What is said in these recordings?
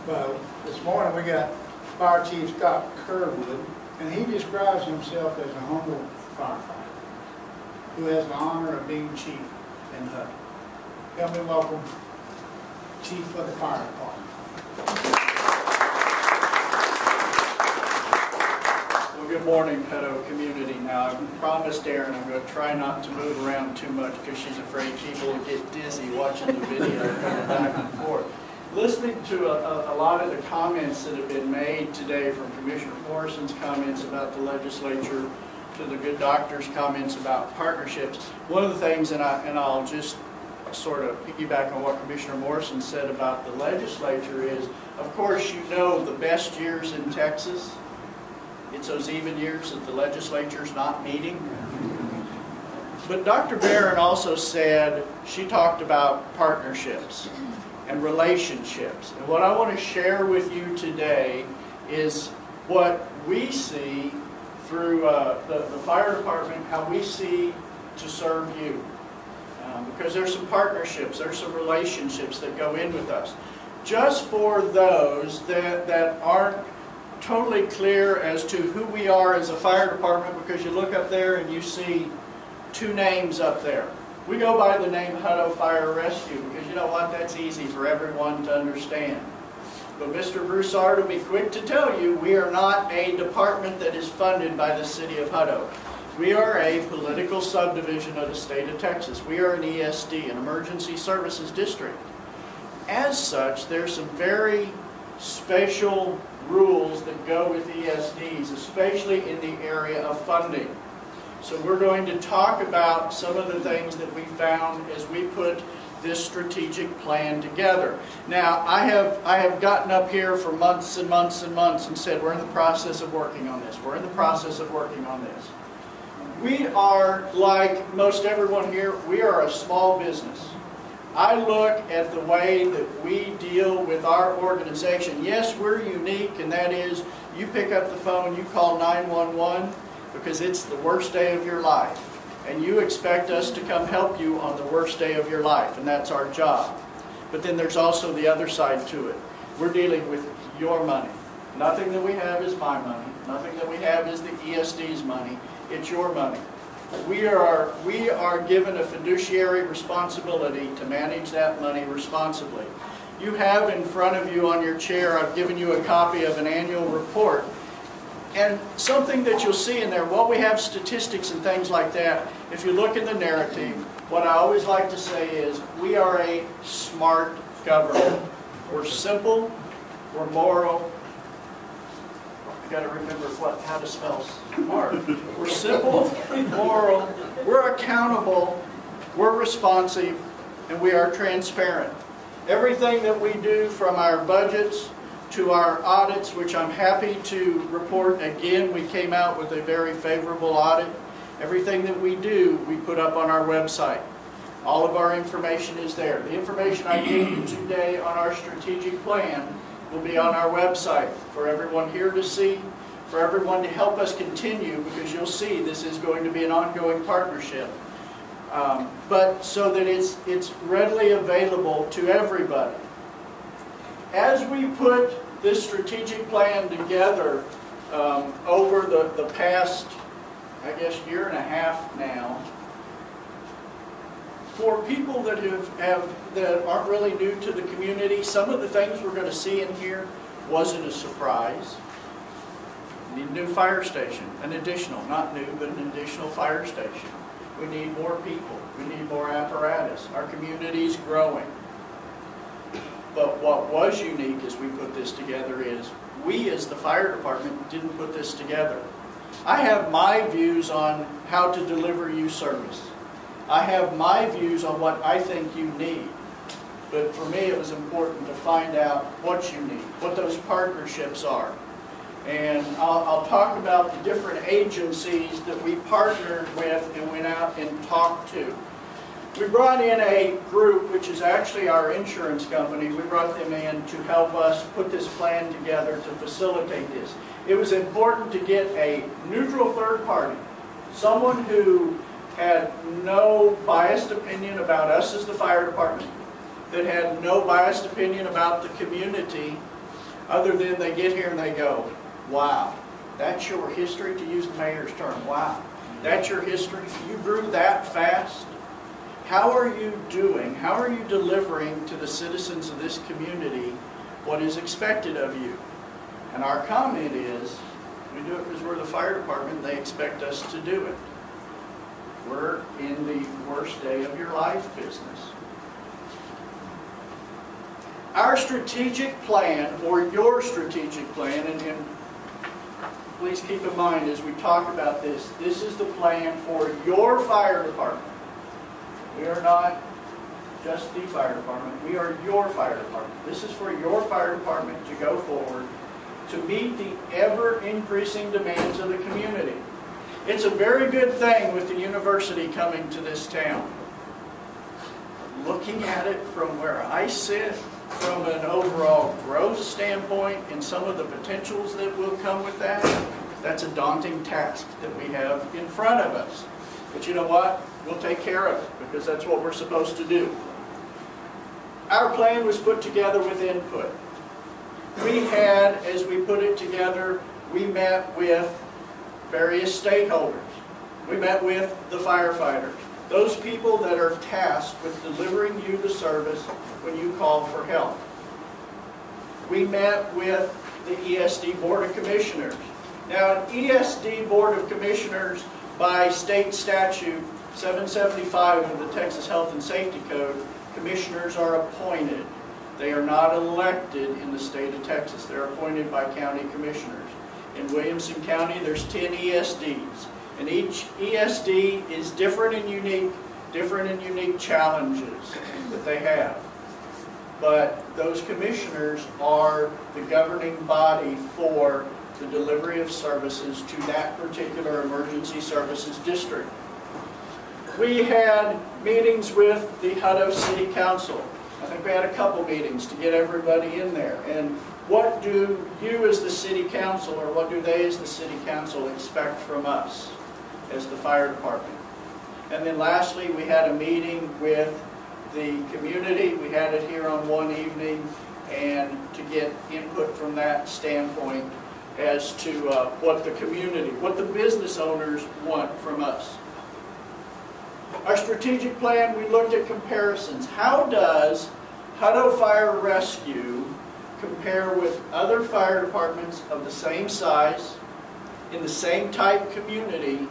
Well, this morning we got Fire Chief Scott Kerwood, and he describes himself as a humble firefighter who has the honor of being chief in Hutto. Help me welcome Chief of the Fire Department. Well, good morning, Hutto community. Now, I've promised Erin I'm going to try not to move around too much because she's afraid people will get dizzy watching the video going back and forth. Listening to a lot of the comments that have been made today, from Commissioner Morrison's comments about the legislature to the good doctor's comments about partnerships, one of the things, and I'll just sort of piggyback on what Commissioner Morrison said about the legislature is, of course, you know the best years in Texas, it's those even years that the legislature's not meeting. But Dr. Barron also said, she talked about partnerships and relationships. And what I want to share with you today is what we see through the fire department, how we see to serve you. Because there's some partnerships, there's some relationships that go in with us. Just for those that aren't totally clear as to who we are as a fire department, because you look up there and you see two names up there. We go by the name Hutto Fire-Rescue because you know what, that's easy for everyone to understand. But Mr. Broussard will be quick to tell you we are not a department that is funded by the city of Hutto. We are a political subdivision of the state of Texas. We are an ESD, an Emergency Services District. As such, there's some very special rules that go with ESDs, especially in the area of funding. So we're going to talk about some of the things that we found as we put this strategic plan together. Now, I have gotten up here for months and months and months and said, we're in the process of working on this. We're in the process of working on this. We are, like most everyone here, we are a small business. I look at the way that we deal with our organization. Yes, we're unique, and that is you pick up the phone, you call 911 because it's the worst day of your life. And you expect us to come help you on the worst day of your life, and that's our job. But then there's also the other side to it. We're dealing with your money. Nothing that we have is my money. Nothing that we have is the ESD's money. It's your money. We are given a fiduciary responsibility to manage that money responsibly. You have in front of you on your chair, I've given you a copy of an annual report. And something that you'll see in there, while we have statistics and things like that, if you look in the narrative, what I always like to say is, we are a smart government. We're simple, we're moral. I've got to remember how to spell smart. We're simple, moral, we're accountable, we're responsive, and we are transparent. Everything that we do, from our budgets to our audits, which I'm happy to report again, we came out with a very favorable audit. Everything that we do, we put up on our website. All of our information is there. The information I gave you today on our strategic plan will be on our website for everyone here to see, for everyone to help us continue, because you'll see this is going to be an ongoing partnership. But so that it's readily available to everybody. As we put this strategic plan together over the past, I guess, year and a half now, for people that that aren't really new to the community, some of the things we're going to see in here wasn't a surprise. We need a new fire station, an additional, not new, but an additional fire station. We need more people. We need more apparatus. Our community's growing. But what was unique as we put this together is we, as the fire department, didn't put this together. I have my views on how to deliver you service. I have my views on what I think you need. But for me, it was important to find out what you need, what those partnerships are. And I'll talk about the different agencies that we partnered with and went out and talked to. We brought in a group, which is actually our insurance company. We brought them in to help us put this plan together to facilitate this. It was important to get a neutral third party, someone who had no biased opinion about us as the fire department, that had no biased opinion about the community, other than they get here and they go, wow, that's your history, to use the mayor's term, wow, that's your history? You grew that fast? How are you doing? How are you delivering to the citizens of this community what is expected of you? And our comment is, we do it because we're the fire department, they expect us to do it. We're in the worst day of your life business. Our strategic plan, or your strategic plan, and please keep in mind as we talk about this, this is the plan for your fire department. We are not just the fire department, we are your fire department. This is for your fire department to go forward to meet the ever-increasing demands of the community. It's a very good thing with the university coming to this town. Looking at it from where I sit, from an overall growth standpoint and some of the potentials that will come with that, that's a daunting task that we have in front of us. But you know what? We'll take care of it because that's what we're supposed to do. Our plan was put together with input. We had, as we put it together, we met with various stakeholders. We met with the firefighters, those people that are tasked with delivering you the service when you call for help. We met with the ESD Board of Commissioners. Now, an ESD Board of Commissioners, by state statute 775 of the Texas Health and Safety Code, commissioners are appointed. They are not elected in the state of Texas. They're appointed by county commissioners. In Williamson County, there's 10 ESDs. And each ESD is different and unique challenges that they have. But those commissioners are the governing body for the delivery of services to that particular emergency services district. We had meetings with the Hutto City Council. I think we had a couple meetings to get everybody in there. And what do you as the City Council, or what do they as the City Council expect from us as the fire department? And then lastly, we had a meeting with the community. We had it here on one evening, and to get input from that standpoint as to what the community, what the business owners want from us. Our strategic plan, we looked at comparisons. How does Hutto Fire-Rescue compare with other fire departments of the same size, in the same type community?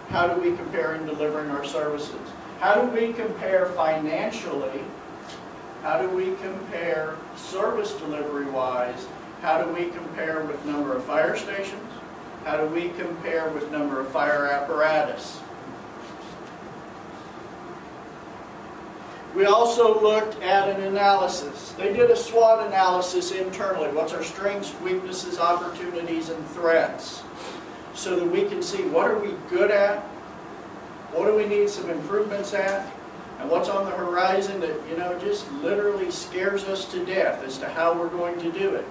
How do we compare in delivering our services? How do we compare financially? How do we compare service delivery-wise? How do we compare with number of fire stations? How do we compare with number of fire apparatus? We also looked at an analysis. They did a SWOT analysis internally. What's our strengths, weaknesses, opportunities, and threats? So that we can see what are we good at, what do we need some improvements at, and what's on the horizon that, you know, just literally scares us to death as to how we're going to do it.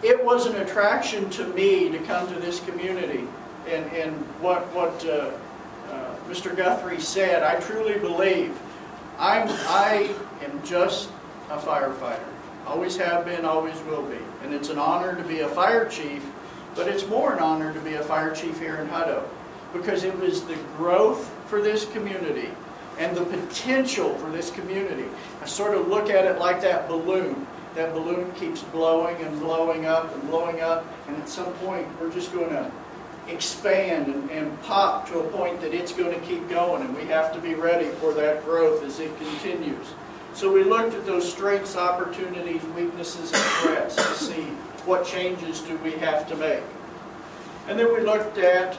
It was an attraction to me to come to this community. And what Mr. Guthrie said, I truly believe. I am just a firefighter. Always have been, always will be. And it's an honor to be a fire chief, but it's more an honor to be a fire chief here in Hutto, because it was the growth for this community and the potential for this community. I sort of look at it like that balloon. That balloon keeps blowing and blowing up and blowing up, and at some point we're just going to expand and pop to a point that it's going to keep going, and we have to be ready for that growth as it continues. So we looked at those strengths, opportunities, weaknesses, and threats to see what changes do we have to make. And then we looked at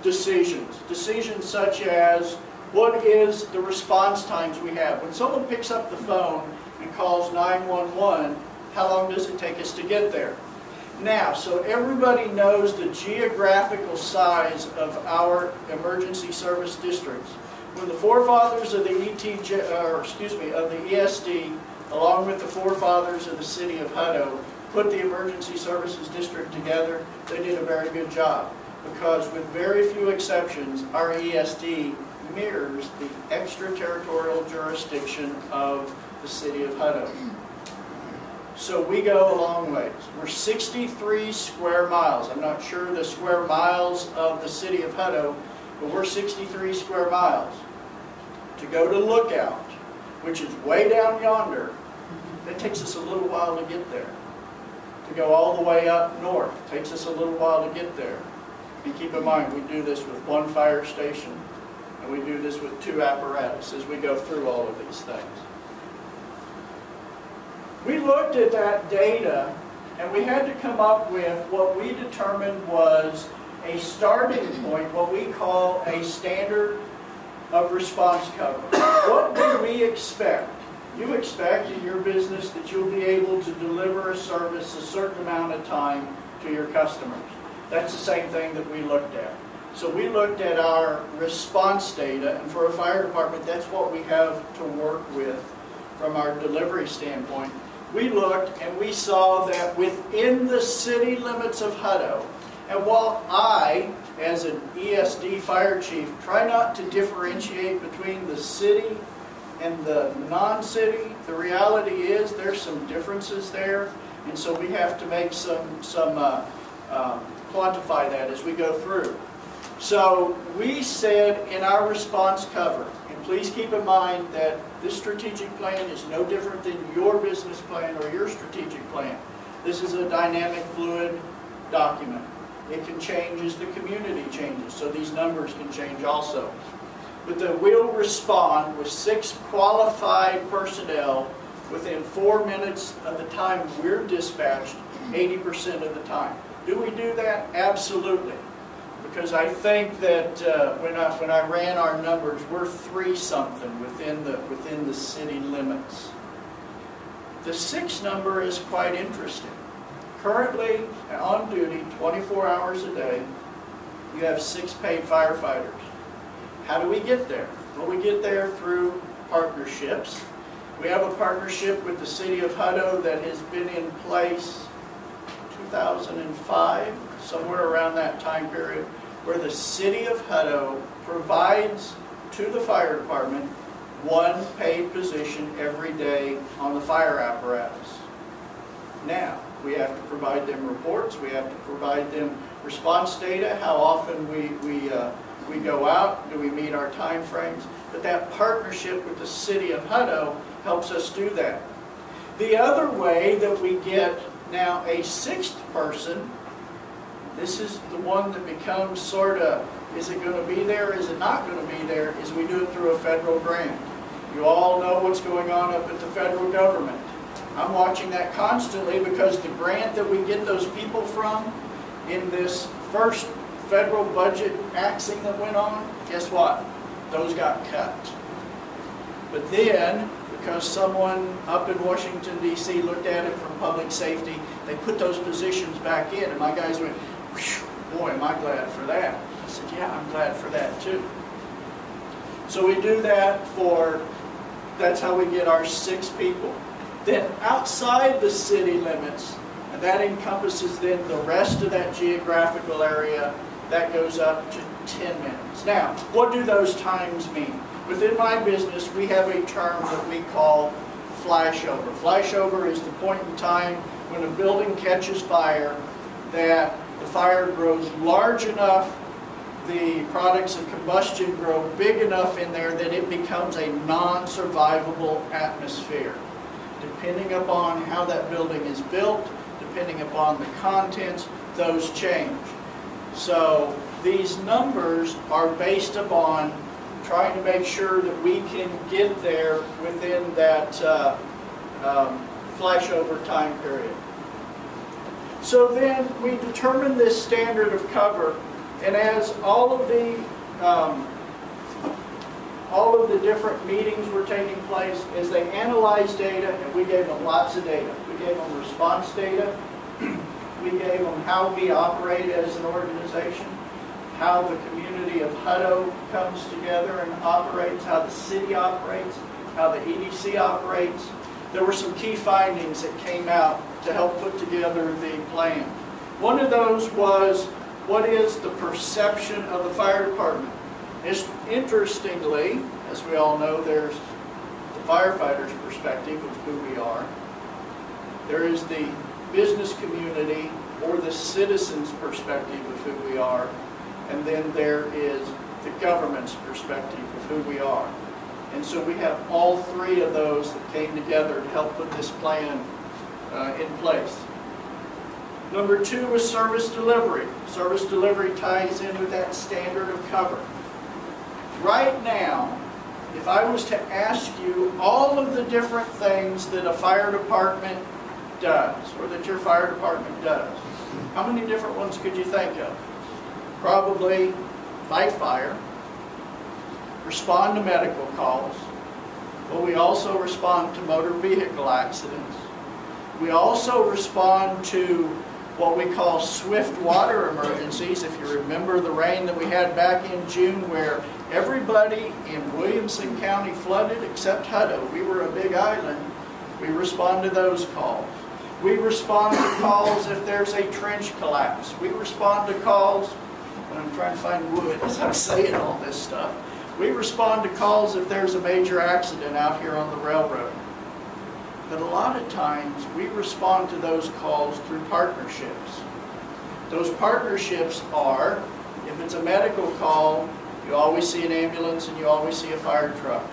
decisions. Decisions such as, what is the response times we have? When someone picks up the phone and calls 911, how long does it take us to get there? Now, so everybody knows the geographical size of our emergency service districts. When the forefathers of the ESD, along with the forefathers of the city of Hutto, put the emergency services district together, they did a very good job. Because with very few exceptions, our ESD mirrors the extraterritorial jurisdiction of the city of Hutto. So we go a long ways. We're 63 square miles. I'm not sure the square miles of the city of Hutto, but we're 63 square miles. To go to Lookout, which is way down yonder, it takes us a little while to get there. To go all the way up north, takes us a little while to get there. And keep in mind, we do this with one fire station, and we do this with 2 apparatus as we go through all of these things. We looked at that data, and we had to come up with what we determined was a starting point, what we call a standard of response cover. What do we expect? You expect in your business that you'll be able to deliver a service a certain amount of time to your customers. That's the same thing that we looked at. So we looked at our response data, and for a fire department, that's what we have to work with from our delivery standpoint. We looked and we saw that within the city limits of Hutto, and while I, as an ESD fire chief, try not to differentiate between the city and the non-city, the reality is there's some differences there, and so we have to make quantify that as we go through. So we said in our response cover, and please keep in mind that this strategic plan is no different than your business plan or your strategic plan. This is a dynamic, fluid document. It can change as the community changes, so these numbers can change also. But that we'll respond with 6 qualified personnel within 4 minutes of the time we're dispatched, 80% of the time. Do we do that? Absolutely. Because I think that when I ran our numbers, we're 3-something within the city limits. The 6 number is quite interesting. Currently, on duty, 24 hours a day, you have 6 paid firefighters. How do we get there? Well, we get there through partnerships. We have a partnership with the city of Hutto that has been in place 2005, somewhere around that time period, where the city of Hutto provides to the fire department 1 paid position every day on the fire apparatus. Now, we have to provide them reports, we have to provide them response data, how often we go out, do we meet our time frames, but that partnership with the city of Hutto helps us do that. The other way that we get now a 6th person, this is the one that becomes sort of, is it going to be there, is it not going to be there, is we do it through a federal grant. You all know what's going on up at the federal government. I'm watching that constantly because the grant that we get those people from in this first federal budget axing that went on, guess what? Those got cut. But then, because someone up in Washington, D.C. looked at it from public safety, they put those positions back in, and my guys went, boy, am I glad for that. I said, yeah, I'm glad for that too. So we do that that's how we get our 6 people. Then outside the city limits, and that encompasses then the rest of that geographical area, that goes up to 10 minutes. Now, what do those times mean? Within my business, we have a term that we call flashover. Flashover is the point in time when a building catches fire that the fire grows large enough, the products of combustion grow big enough in there that it becomes a non-survivable atmosphere. Depending upon how that building is built, depending upon the contents, those change. So these numbers are based upon trying to make sure that we can get there within that flashover time period. So then we determine this standard of cover, and as all of the different meetings were taking place, as they analyzed data, and we gave them lots of data. We gave them response data. We gave them how we operate as an organization, how the community of Hutto comes together and operates, how the city operates, how the EDC operates. There were some key findings that came out to help put together the plan. One of those was, what is the perception of the fire department? Interestingly, as we all know, there's the firefighter's perspective of who we are. There is the business community or the citizens' perspective of who we are, and then there is the government's perspective of who we are. And so we have all three of those that came together to help put this plan in place. Number two was service delivery. Service delivery ties in with that standard of cover. Right now, if I was to ask you all of the different things that a fire department does, or that your fire department does, how many different ones could you think of? Probably fight fire, respond to medical calls, but we also respond to motor vehicle accidents. We also respond to what we call swift water emergencies. If you remember the rain that we had back in June where everybody in Williamson County flooded except Hutto. We were a big island. We respond to those calls. We respond to calls if there's a trench collapse. We respond to calls, and I'm trying to find wood as I'm saying all this stuff. We respond to calls if there's a major accident out here on the railroad. But a lot of times we respond to those calls through partnerships. Those partnerships are, if it's a medical call, you always see an ambulance and you always see a fire truck.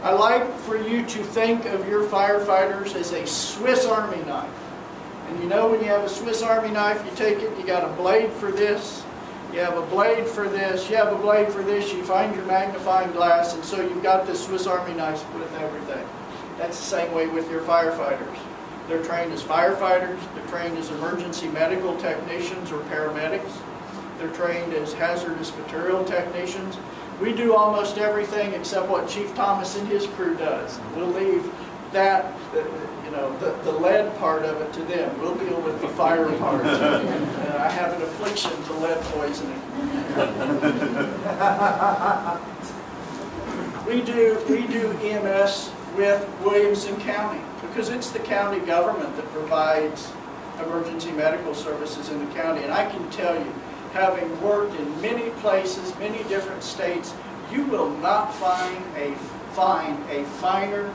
I like for you to think of your firefighters as a Swiss Army knife. And you know when you have a Swiss Army knife, you take it, you got a blade for this, you have a blade for this, you have a blade for this, you find your magnifying glass, and so you've got this Swiss Army knife with everything. That's the same way with your firefighters. They're trained as firefighters, they're trained as emergency medical technicians or paramedics, they're trained as hazardous material technicians. We do almost everything except what Chief Thomas and his crew does. We'll leave that, the lead part of it to them. We'll deal with the fire part. I have an affliction to lead poisoning. We do EMS with Williamson County because it's the county government that provides emergency medical services in the county. And I can tell you, having worked in many places, many different states, you will not find a finer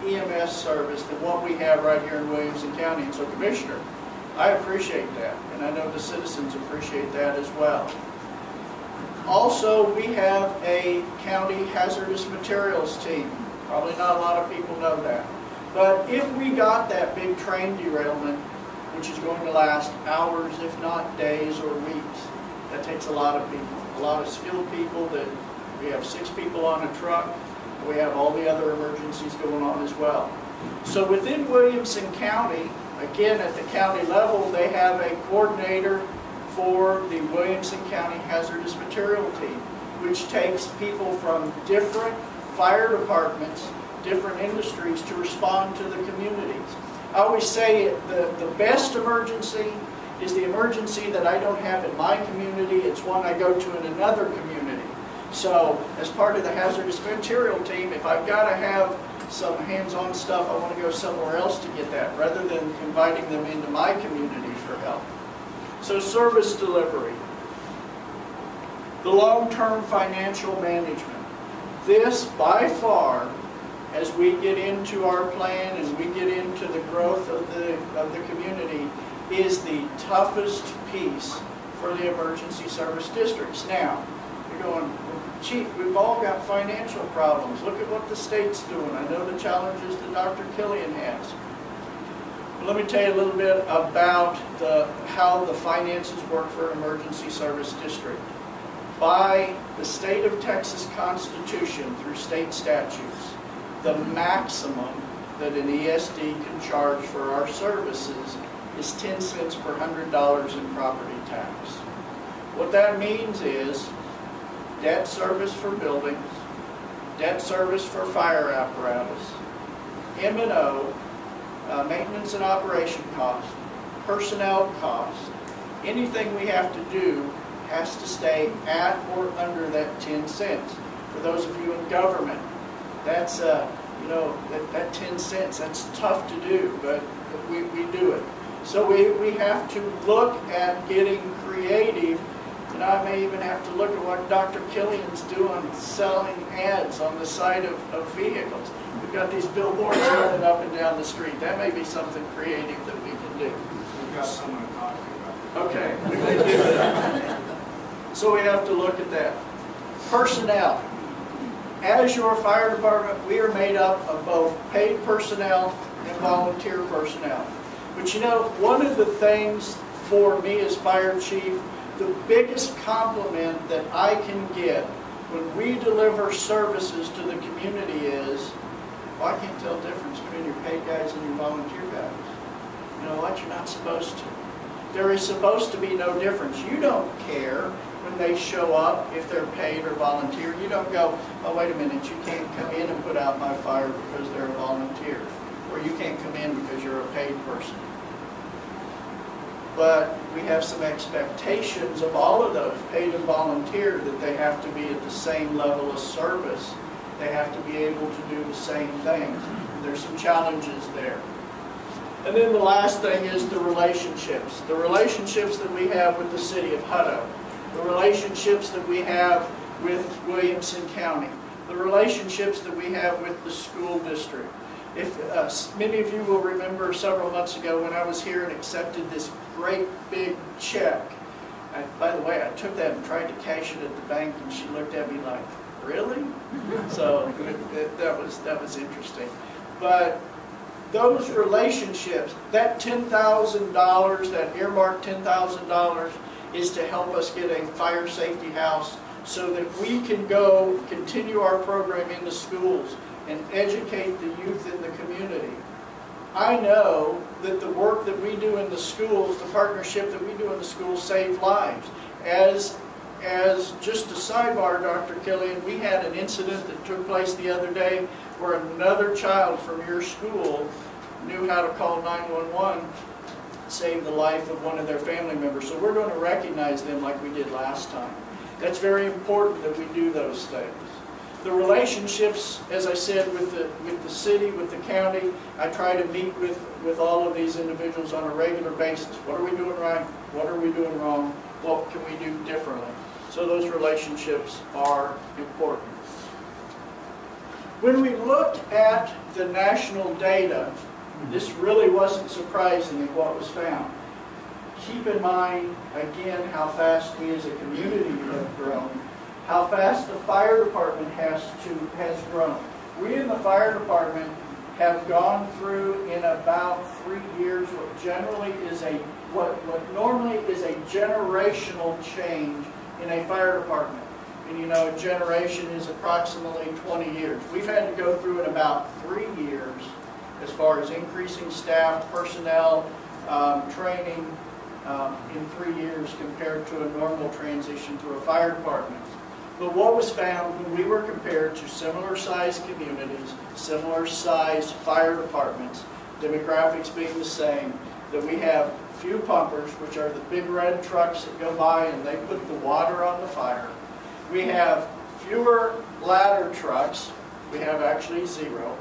EMS service than what we have right here in Williamson County. And so, Commissioner, I appreciate that, and I know the citizens appreciate that as well. Also, we have a county hazardous materials team. Probably not a lot of people know that. But if we got that big train derailment, which is going to last hours, if not days or weeks, that takes a lot of people, a lot of skilled people. That we have 6 people on a truck. We have all the other emergencies going on as well. So within Williamson County, again at the county level, they have a coordinator for the Williamson County Hazardous Material Team, which takes people from different fire departments, different industries to respond to the communities. I always say the best emergency is the emergency that I don't have in my community. It's one I go to in another community. So as part of the hazardous material team, if I've got to have some hands-on stuff, I want to go somewhere else to get that rather than inviting them into my community for help. So service delivery. The long-term financial management. This by far, as we get into our plan and we get into the growth of the community, is the toughest piece for the emergency service districts. Now, you're going, well, Chief, we've all got financial problems. Look at what the state's doing. I know the challenges that Dr. Killian has. But let me tell you a little bit about how the finances work for an emergency service district. By the state of Texas Constitution through state statutes, the maximum that an ESD can charge for our services is 10 cents per $100 in property tax. What that means is debt service for buildings, debt service for fire apparatus, M&O, maintenance and operation costs, personnel costs, anything we have to do has to stay at or under that 10 cents. For those of you in government, that's that 10 cents, that's tough to do, but we do it. So we have to look at getting creative, and I may even have to look at what Dr. Killian's doing, selling ads on the side of vehicles. We've got these billboards running up and down the street. That may be something creative that we can do. We've got someone to talk to about Okay, we may do that. So we have to look at that. Personnel. As your fire department, we are made up of both paid personnel and volunteer personnel. But you know, one of the things for me as fire chief, the biggest compliment that I can get when we deliver services to the community is, well, I can't tell the difference between your paid guys and your volunteer guys. You know what? You're not supposed to. There is supposed to be no difference. You don't care when they show up if they're paid or volunteer. You don't go, oh, wait a minute, you can't come in and put out my fire because they're a volunteer. Or you can't come in because you're a paid person. But we have some expectations of all of those, paid and volunteer, that they have to be at the same level of service. They have to be able to do the same things. There's some challenges there. And then the last thing is the relationships. The relationships that we have with the city of Hutto. The relationships that we have with Williamson County. The relationships that we have with the school district. If many of you will remember several months ago when I was here and accepted this great big check. By the way, I took that and tried to cash it at the bank, and she looked at me like, really? So that was interesting. But those relationships, that $10,000, that earmarked $10,000, is to help us get a fire safety house so that we can go continue our program in the schools and educate the youth in the community. I know that the work that we do in the schools, the partnership that we do in the schools, save lives. As just a sidebar, Dr. Killian, we had an incident that took place the other day where another child from your school knew how to call 911, saved the life of one of their family members. So we're going to recognize them like we did last time. That's very important that we do those things. The relationships, as I said, with the city, with the county, I try to meet with all of these individuals on a regular basis. What are we doing right? What are we doing wrong? What can we do differently? So those relationships are important. When we looked at the national data, this really wasn't surprising in what was found. Keep in mind, again, how fast we as a community have grown, how fast the fire department has grown. We in the fire department have gone through in about 3 years what normally is a generational change in a fire department. And you know, a generation is approximately 20 years. We've had to go through in about 3 years as far as increasing staff, personnel, training in 3 years compared to a normal transition to a fire department. But what was found when we were compared to similar-sized communities, similar-sized fire departments, demographics being the same, that we have few pumpers, which are the big red trucks that go by and they put the water on the fire. We have fewer ladder trucks. We have actually 0.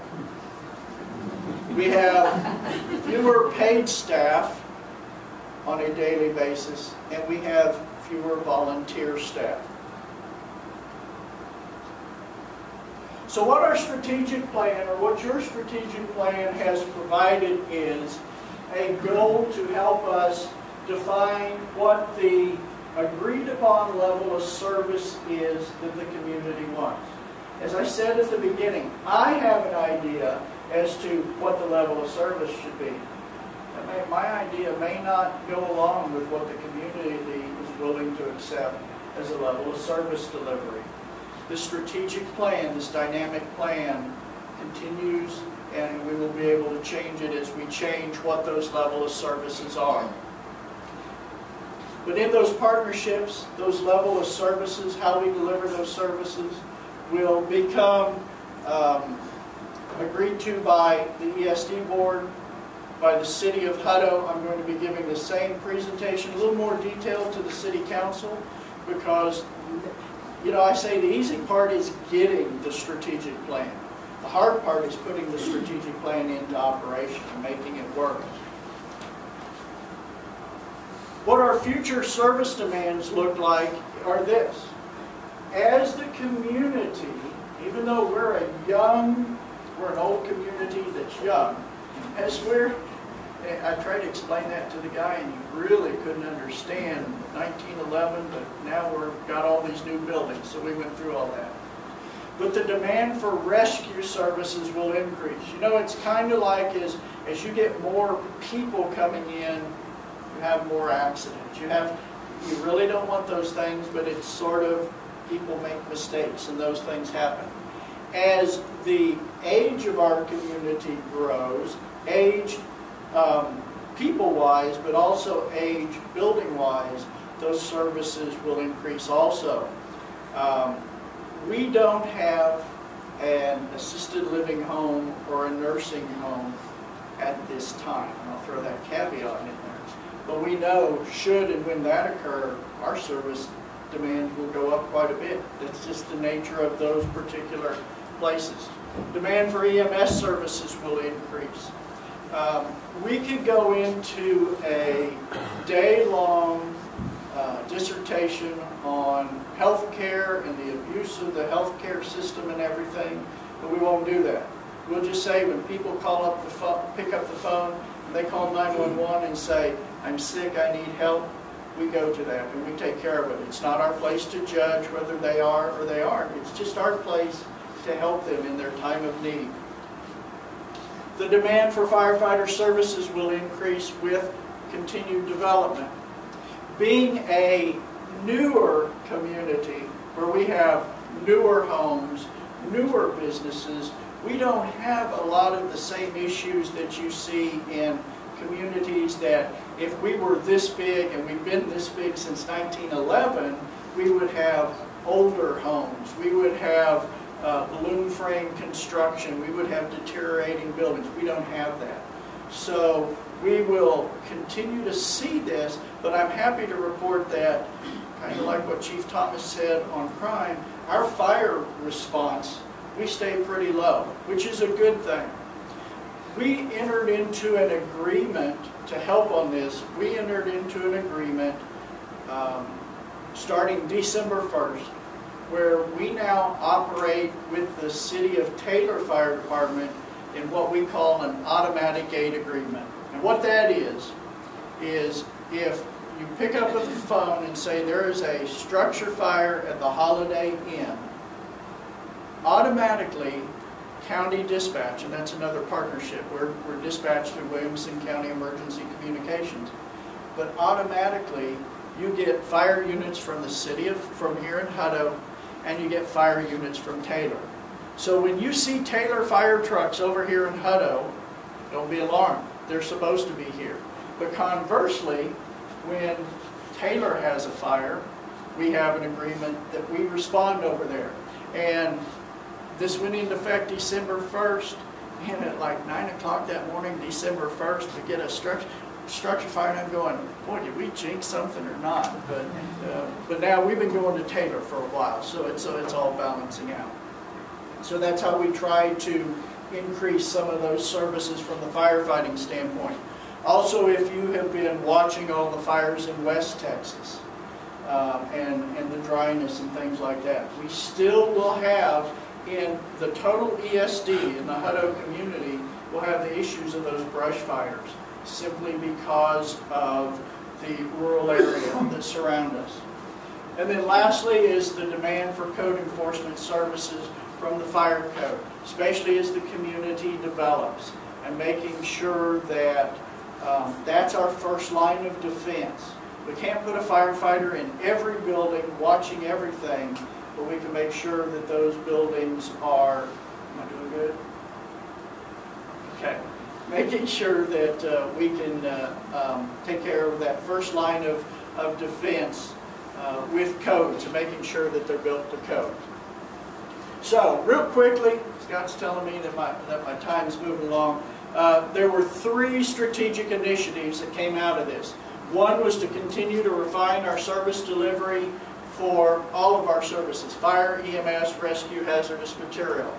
We have fewer paid staff on a daily basis, and we have fewer volunteer staff. So what our strategic plan, or what your strategic plan has provided, is a goal to help us define what the agreed upon level of service is that the community wants. As I said at the beginning, I have an idea as to what the level of service should be. My idea may not go along with what the community is willing to accept as a level of service delivery. The strategic plan, this dynamic plan, continues, and we will be able to change it as we change what those level of services are. But in those partnerships, those level of services, how we deliver those services, will become agreed to by the ESD board, by the city of Hutto. I'm going to be giving the same presentation, a little more detail to the city council, because, you know, I say the easy part is getting the strategic plan. The hard part is putting the strategic plan into operation and making it work. What our future service demands look like are this. As the community, even though we're a young We're an old community that's young. I tried to explain that to the guy, and he really couldn't understand 1911, but now we've got all these new buildings, so we went through all that. But the demand for rescue services will increase. You know, it's kind of like as you get more people coming in, you have more accidents. You really don't want those things, but it's sort of, people make mistakes and those things happen. As the age of our community grows, age people-wise, but also age building-wise, those services will increase also. We don't have an assisted living home or a nursing home at this time. And I'll throw that caveat in there. But we know, should and when that occur, our service demand will go up quite a bit. That's just the nature of those particular places. Demand for EMS services will increase. We could go into a day-long dissertation on healthcare and the abuse of the healthcare system and everything, but we won't do that. We'll just say when people call up the phone, pick up the phone, and they call 911 and say, "I'm sick, I need help," we go to that and we take care of it. It's not our place to judge whether they are or they aren't. It's just our place to help them in their time of need. The demand for firefighter services will increase with continued development. Being a newer community where we have newer homes, newer businesses, we don't have a lot of the same issues that you see in communities that if we were this big and we've been this big since 1911, we would have older homes, we would have balloon frame construction, we would have deteriorating buildings. We don't have that. So we will continue to see this, but I'm happy to report that, kind of like what Chief Thomas said on crime, our fire response, we stay pretty low, which is a good thing. We entered into an agreement to help on this. We entered into an agreement starting December 1st, where we now operate with the City of Taylor Fire Department in what we call an automatic aid agreement. And what that is if you pick up the phone and say there is a structure fire at the Holiday Inn, automatically county dispatch, and that's another partnership, we're dispatched through Williamson County Emergency Communications, but automatically you get fire units from the city from here in Hutto, and you get fire units from Taylor. So when you see Taylor fire trucks over here in Hutto, don't be alarmed. They're supposed to be here. But conversely, when Taylor has a fire, we have an agreement that we respond over there. And this went into effect December 1st, and at like 9 o'clock that morning, December 1st, we get a structure fire, and I'm going, boy, did we jinx something or not? But now we've been going to Taylor for a while, so it's all balancing out. So that's how we try to increase some of those services from the firefighting standpoint. Also, if you have been watching all the fires in West Texas and the dryness and things like that, we still will have in the total ESD in the Hutto community, we'll have the issues of those brush fires, simply because of the rural area that surround us. And then lastly is the demand for code enforcement services from the fire code, especially as the community develops, and making sure that that's our first line of defense. We can't put a firefighter in every building watching everything, but we can make sure that those buildings are, am I doing good? Okay. Making sure that we can take care of that first line of defense with codes, and making sure that they're built to code. So, real quickly, Scott's telling me that my time's moving along. There were 3 strategic initiatives that came out of this. One was to continue to refine our service delivery for all of our services, fire, EMS, rescue, hazardous material.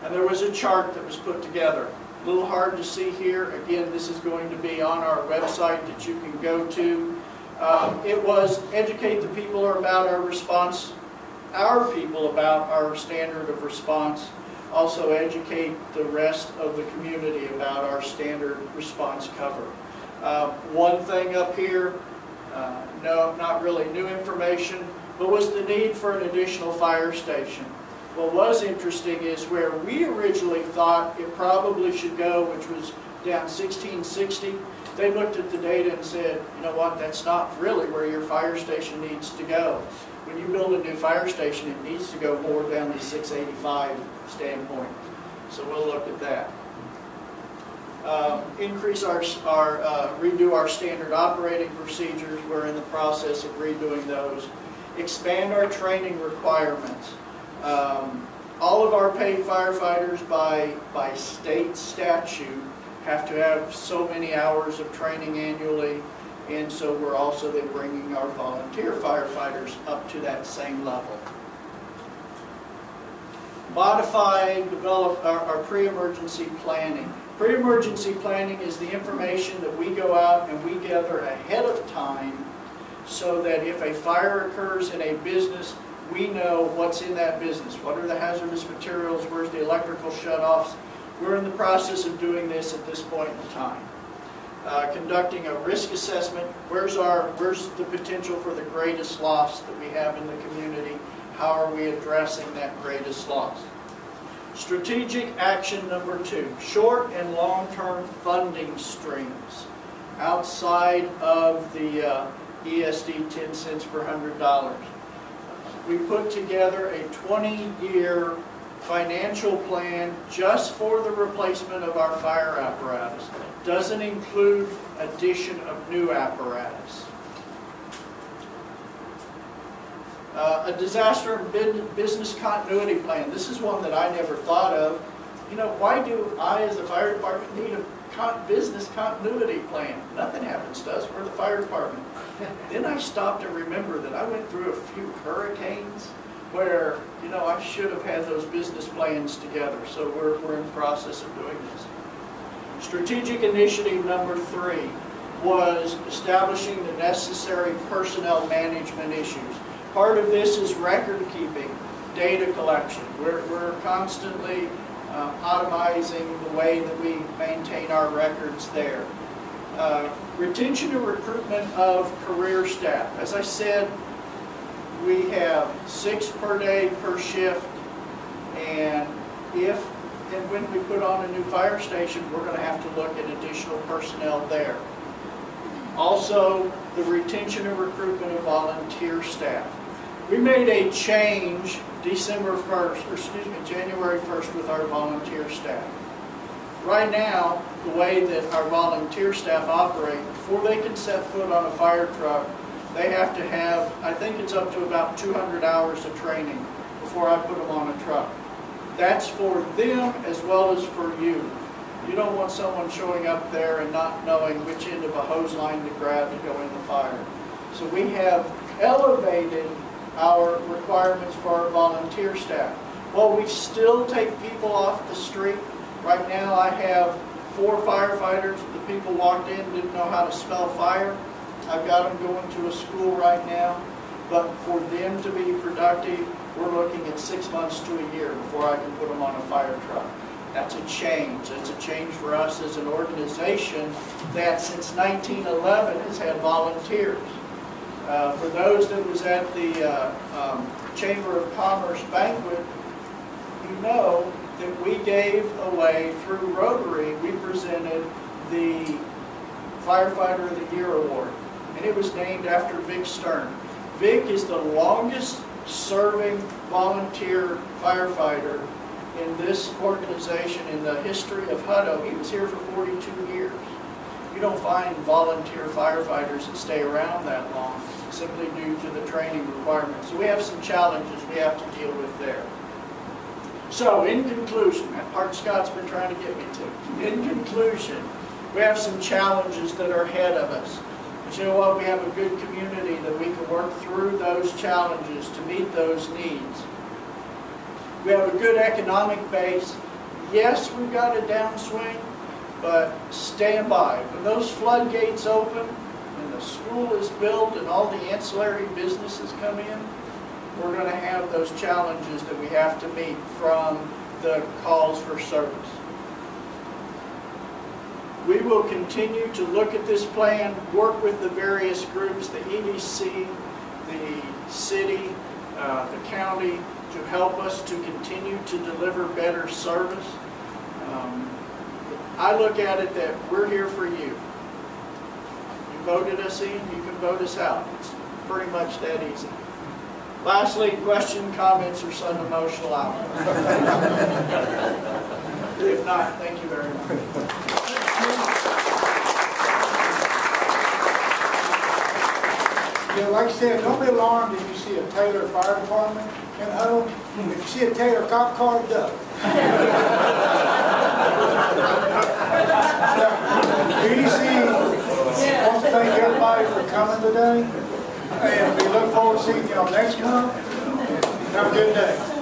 And there was a chart that was put together. A little hard to see here. Again, this is going to be on our website that you can go to. It was educate the people about our response, our people about our standard of response. also educate the rest of the community about our standard response cover. One thing up here, no, not really new information, but was the need for an additional fire station. What was interesting is where we originally thought it probably should go, which was down 1660, they looked at the data and said, you know what, that's not really where your fire station needs to go. When you build a new fire station, it needs to go more down the 685 standpoint. So we'll look at that. Redo our standard operating procedures. We're in the process of redoing those. Expand our training requirements. All of our paid firefighters by state statute have to have so many hours of training annually, and so we're also then bringing our volunteer firefighters up to that same level. Modify, develop our pre-emergency planning. Pre-emergency planning is the information that we go out and we gather ahead of time so that if a fire occurs in a business, we know what's in that business. What are the hazardous materials? Where's the electrical shutoffs? We're in the process of doing this at this point in time. Conducting a risk assessment. Where's the potential for the greatest loss that we have in the community? How are we addressing that greatest loss? Strategic action number 2, short and long-term funding streams outside of the ESD 10 cents per $100. We put together a 20-year financial plan just for the replacement of our fire apparatus. Doesn't include addition of new apparatus. A disaster and business continuity plan. This is one that I never thought of. You know, why do I as a fire department need a business continuity plan? Nothing happens to us. We're the fire department. Then I stopped to remember that I went through a few hurricanes where, you know, I should have had those business plans together. So we're in the process of doing this. Strategic initiative number 3 was establishing the necessary personnel management issues. Part of this is record keeping, data collection. We're constantly automizing the way that we maintain our records there. Retention and recruitment of career staff. As I said, we have 6 per day per shift, and if and when we put on a new fire station, we're going to have to look at additional personnel there. Also, the retention and recruitment of volunteer staff. We made a change January 1st with our volunteer staff. Right now, the way that our volunteer staff operate, before they can set foot on a fire truck, they have to have, I think it's up to about 200 hours of training before I put them on a truck. That's for them as well as for you. You don't want someone showing up there and not knowing which end of a hose line to grab to go in the fire. So we have elevated our requirements for our volunteer staff. Well, we still take people off the street. Right now I have 4 firefighters. The people walked in, didn't know how to spell fire. I've got them going to a school right now. But for them to be productive, we're looking at 6 months to a year before I can put them on a fire truck. That's a change. That's a change for us as an organization that since 1911 has had volunteers. For those that was at the Chamber of Commerce banquet, you know that we gave away, through Rotary, we presented the Firefighter of the Year Award. And it was named after Vic Stern. Vic is the longest serving volunteer firefighter in this organization in the history of Hutto. He was here for 42 years. You don't find volunteer firefighters that stay around that long simply due to the training requirements. So we have some challenges we have to deal with there. So in conclusion, that part Scott's been trying to get me to. In conclusion, we have some challenges that are ahead of us. But you know what? We have a good community that we can work through those challenges to meet those needs. We have a good economic base. Yes, we've got a downswing, but stand by. When those floodgates open and the school is built and all the ancillary businesses come in, we're going to have those challenges that we have to meet, from the calls for service. We will continue to look at this plan, work with the various groups, the EDC, the city, the county, to help us to continue to deliver better service. I look at it that we're here for you. You voted us in, you can vote us out. It's pretty much that easy. Lastly, question, comments, or some emotional output? If not, thank you very much. Yeah, like I said, don't be alarmed if you see a Taylor Fire Department in Hutto. If you see a Taylor cop car, duck. EDC wants to thank everybody for coming today, and we look forward to seeing y'all next month. Have a good day.